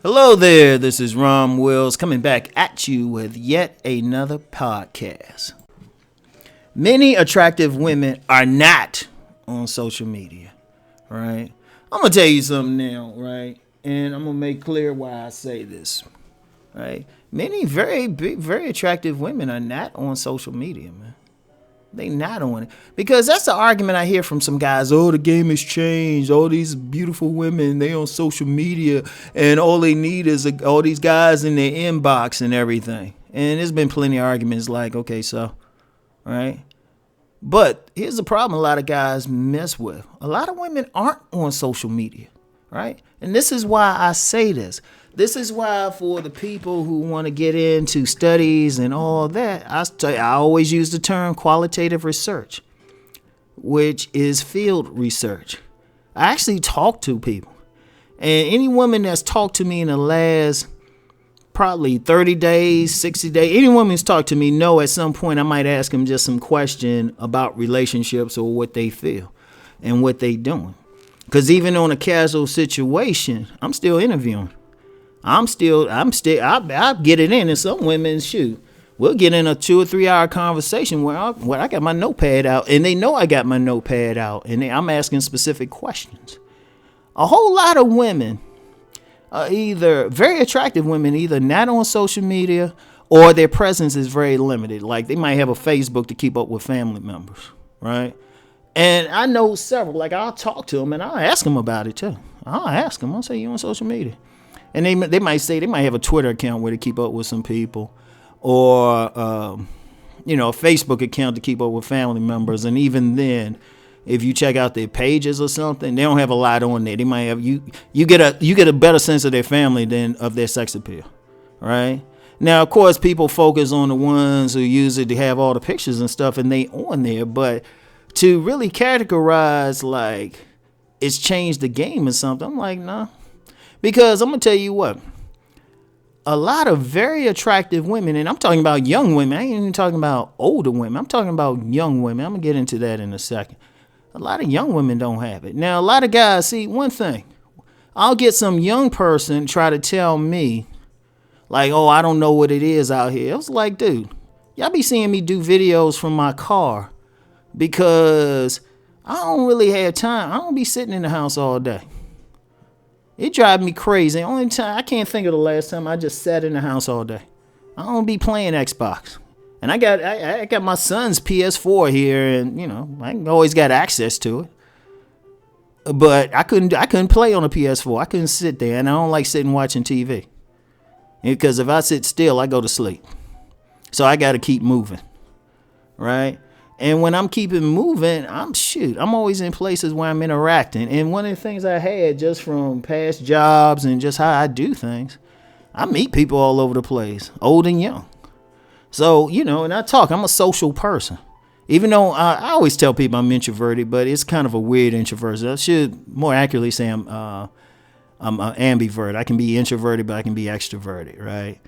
Hello there, this is Rom Wills coming back at you with yet another podcast. Many attractive women are not on social media, right? I'm going to tell you something now, right? And I'm going to make clear why I say this, right? Many very attractive women are not on social media, man. They not on it. Because that's the argument I hear from some guys. Oh, the game has changed. All these beautiful women, they on social media. And all they need is all these guys in their inbox and everything. And there's been plenty of arguments like, okay, so, right? But here's the problem a lot of guys mess with. A lot of women aren't on social media, right? And this is why I say this. This is why for the people who want to get into studies and all that, I always use the term qualitative research, which is field research. I actually talk to people. And any woman that's talked to me in the last probably 30 days, 60 days, any woman who's talked to me know at some point I might ask them just some question about relationships or what they feel and what they doing. Because even on a casual situation, I'm still interviewing. I'll get it in. And some women, shoot, we'll get in a 2 or 3 hour conversation where I got my notepad out and they know I got my notepad out and I'm asking specific questions. A whole lot of women, either very attractive women, either not on social media or their presence is very limited. Like they might have a Facebook to keep up with family members, right? And I know several, like I'll talk to them and I'll ask them about it too. I'll say, you on social media? And they might say they might have a Twitter account where they keep up with some people, or a Facebook account to keep up with family members. And even then, if you check out their pages or something, they don't have a lot on there. They might have you get a better sense of their family than of their sex appeal, right? Now, of course, people focus on the ones who use it to have all the pictures and stuff, and they on there. But to really categorize like it's changed the game or something, I'm like, nah. Because I'm going to tell you what, a lot of very attractive women, and I'm talking about young women. I ain't even talking about older women. I'm talking about young women. I'm going to get into that in a second. A lot of young women don't have it. Now, a lot of guys, see, one thing, I'll get some young person try to tell me, like, oh, I don't know what it is out here. I was like, dude, y'all be seeing me do videos from my car because I don't really have time. I don't be sitting in the house all day. It drives me crazy. Only time I can't think of the last time I just sat in the house all day. I don't be playing Xbox, and I got my son's PS4 here, and I always got access to it. But I couldn't play on a PS4. I couldn't sit there, and I don't like sitting watching TV because if I sit still, I go to sleep. So I got to keep moving, right? And when I'm keeping moving, I'm always in places where I'm interacting. And one of the things I had just from past jobs and just how I do things, I meet people all over the place, old and young. So, and I talk. I'm a social person. Even though I always tell people I'm introverted, but it's kind of a weird introversion. I should more accurately say I'm an ambivert. I can be introverted, but I can be extroverted, right?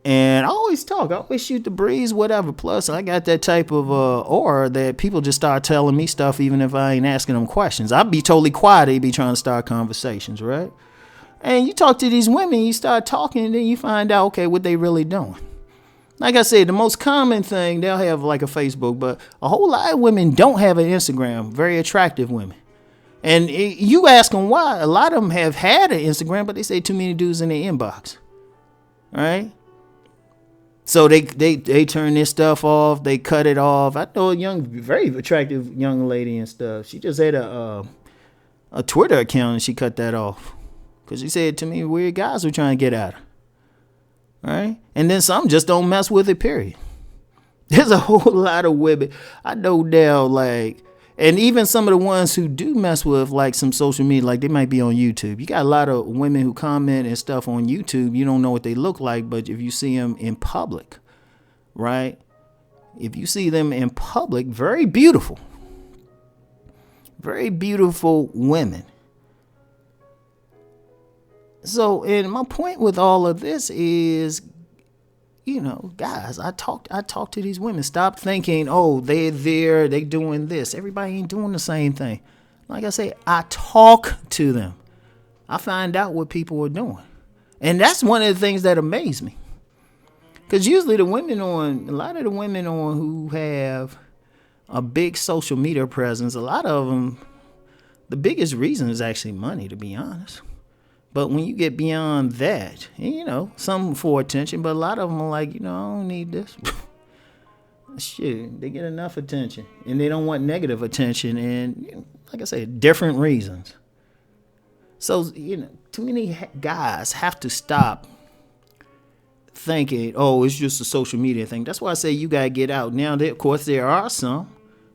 And I always talk. I always shoot the breeze, whatever. Plus, I got that type of aura that people just start telling me stuff even if I ain't asking them questions. I'd be totally quiet. They'd be trying to start conversations, right? And you talk to these women, you start talking, and then you find out, okay, what they really doing. Like I said, the most common thing, they'll have like a Facebook, but a whole lot of women don't have an Instagram, very attractive women. And you ask them why. A lot of them have had an Instagram, but they say too many dudes in their inbox, right? So they turn this stuff off. They cut it off. I know a very attractive young lady and stuff. She just had a Twitter account and she cut that off because she said to me, weird guys were trying to get at her. Right? And then some just don't mess with it, period. There's a whole lot of women. I know now, like, and even some of the ones who do mess with like some social media, like they might be on YouTube. You got a lot of women who comment and stuff on YouTube. You don't know what they look like, but if you see them in public, right? If you see them in public, very beautiful women. So, and my point with all of this is, guys, I talk to these women. Stop thinking, oh, they're there, they doing this. Everybody ain't doing the same thing. Like I say, I talk to them. I find out what people are doing. And that's one of the things that amaze me. Because usually a lot of the women on who have a big social media presence, a lot of them, the biggest reason is actually money, to be honest. But when you get beyond that, and, some for attention, but a lot of them are like, I don't need this. Shit, they get enough attention. And they don't want negative attention. And, like I said, different reasons. So, too many guys have to stop thinking, oh, it's just a social media thing. That's why I say you got to get out. Now, of course, there are some,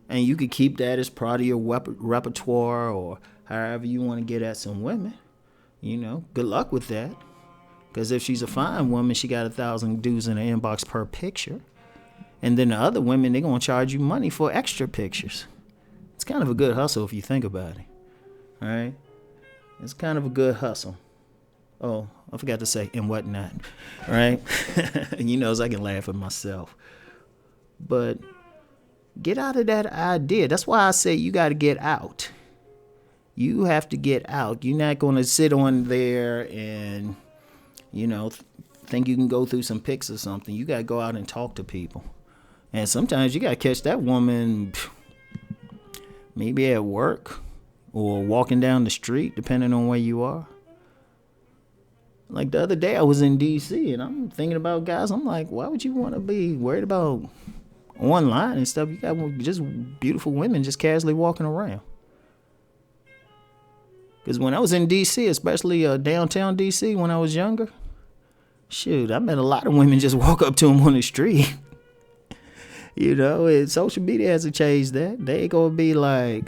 and you could keep that as part of your repertoire or however you want to get at some women. Good luck with that. Because if she's a fine woman, she got 1,000 dudes in her inbox per picture. And then the other women, they're going to charge you money for extra pictures. It's kind of a good hustle if you think about it. All right? It's kind of a good hustle. Oh, I forgot to say, and whatnot, right? So I can laugh at myself. But get out of that idea. That's why I say you got to get out. You have to get out. You're not going to sit on there and, think you can go through some pics or something. You got to go out and talk to people. And sometimes you got to catch that woman maybe at work or walking down the street, depending on where you are. Like the other day, I was in D.C. and I'm thinking about guys. I'm like, why would you want to be worried about online and stuff? You got just beautiful women just casually walking around. Because when I was in D.C., especially downtown D.C., when I was younger, shoot, I met a lot of women just walk up to them on the street. And social media hasn't changed that. They ain't going to be like,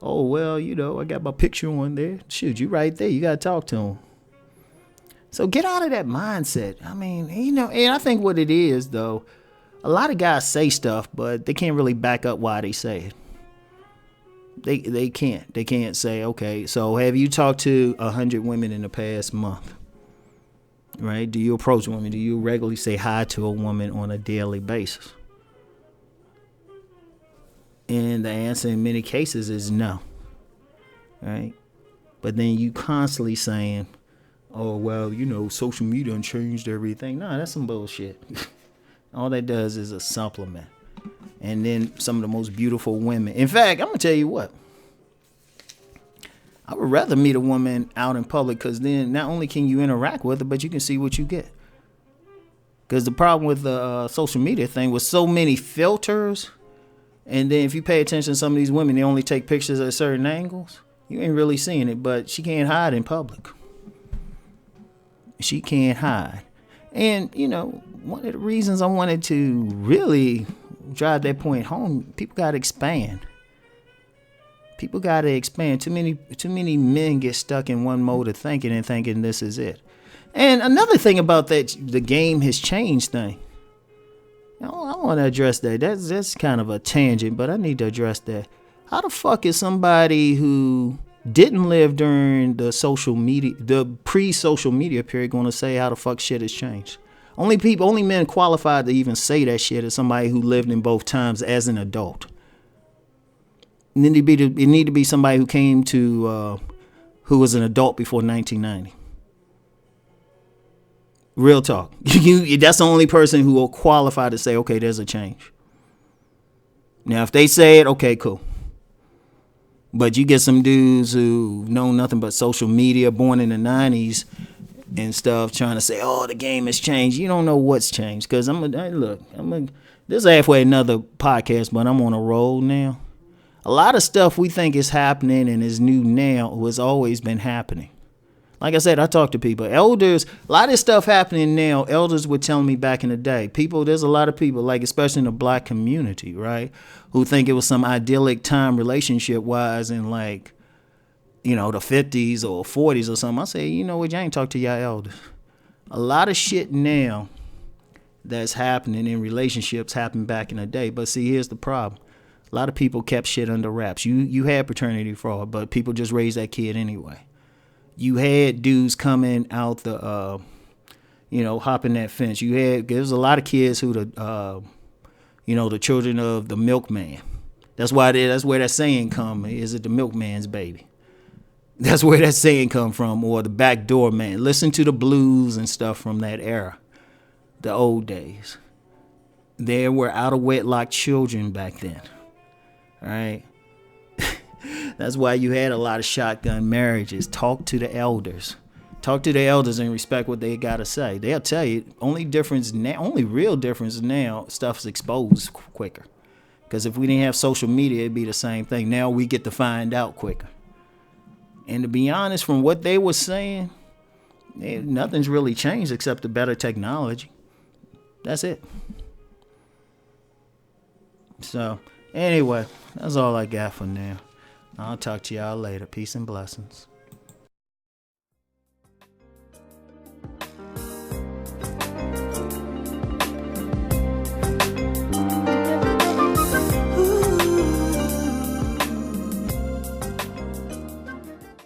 oh, well, I got my picture on there. Shoot, you right there. You got to talk to them. So get out of that mindset. I mean, and I think what it is, though, a lot of guys say stuff, but they can't really back up why they say it. They can't. They can't say, okay, so have you talked to 100 women in the past month? Right? Do you approach women? Do you regularly say hi to a woman on a daily basis? And the answer in many cases is no. Right? But then you constantly saying, oh, well, social media changed everything. No, that's some bullshit. All that does is a supplement. And then some of the most beautiful women. In fact, I'm going to tell you what. I would rather meet a woman out in public because then not only can you interact with her, but you can see what you get. Because the problem with the social media thing was so many filters. And then if you pay attention to some of these women, they only take pictures at certain angles. You ain't really seeing it, but she can't hide in public. She can't hide. And, one of the reasons I wanted to really drive that point home, people got to expand. People got to expand. Too many men get stuck in one mode of thinking and thinking this is it. And another thing about that, the game has changed thing. I want to address that. That's kind of a tangent, but I need to address that. How the fuck is somebody who didn't live during the pre-social media period going to say how the fuck shit has changed? Only men qualified to even say that shit is somebody who lived in both times as an adult. It need to be somebody who came to, who was an adult before 1990. Real talk. That's the only person who will qualify to say, okay, there's a change. Now, if they say it, okay, cool. But you get some dudes who know nothing but social media, born in the 90s and stuff, trying to say, oh, the game has changed. You don't know what's changed. Because this is halfway another podcast, but I'm on a roll now. A lot of stuff we think is happening and is new now has always been happening. Like I said, I talk to people. Elders, a lot of this stuff happening now, elders were telling me back in the day. There's a lot of people, like especially in the black community, right, who think it was some idyllic time relationship-wise in the 50s or 40s or something. I say, you know what, you ain't talk to y'all elders. A lot of shit now that's happening in relationships happened back in the day. But see, here's the problem. A lot of people kept shit under wraps. You had paternity fraud, but people just raised that kid anyway. You had dudes coming out the, hopping that fence. There's a lot of kids who the children of the milkman. That's where that saying come. Is it the milkman's baby? That's where that saying come from, or the backdoor man. Listen to the blues and stuff from that era, the old days. There were out of wedlock children back then. All right. That's why you had a lot of shotgun marriages. Talk to the elders. Talk to the elders and respect what they gotta say. They'll tell you. Only real difference now, stuff's exposed quicker. Because if we didn't have social media, it'd be the same thing. Now we get to find out quicker. And to be honest, from what they were saying, nothing's really changed except the better technology. That's it. So, anyway, that's all I got for now. I'll talk to y'all later. Peace and blessings.